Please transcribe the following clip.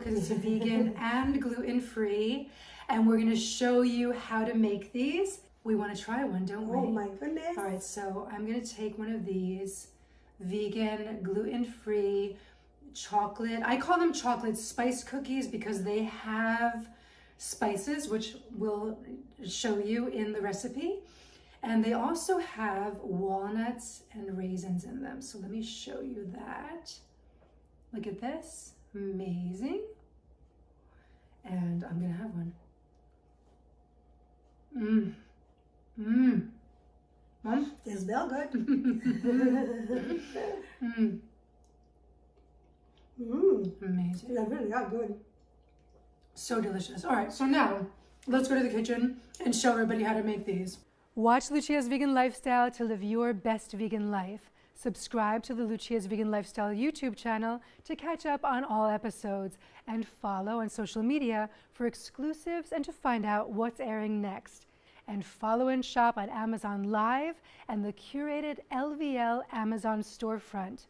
because it's vegan and gluten-free. And we're gonna show you how to make these. We wanna try one, don't we? Oh my goodness. All right, so I'm gonna take one of these vegan, gluten-free chocolate. I call them chocolate spice cookies because they have spices, which we'll show you in the recipe. And they also have walnuts and raisins in them. So let me show you that. Look at this, amazing. And I'm gonna have one. Mom? They smell good. Amazing. They really are good. So delicious. All right, so now let's go to the kitchen and show everybody how to make these. Watch Lucia's Vegan Lifestyle to live your best vegan life. Subscribe to the Lucia's Vegan Lifestyle YouTube channel to catch up on all episodes, and follow on social media for exclusives and to find out what's airing next. And follow and shop on Amazon Live and the curated LVL Amazon storefront.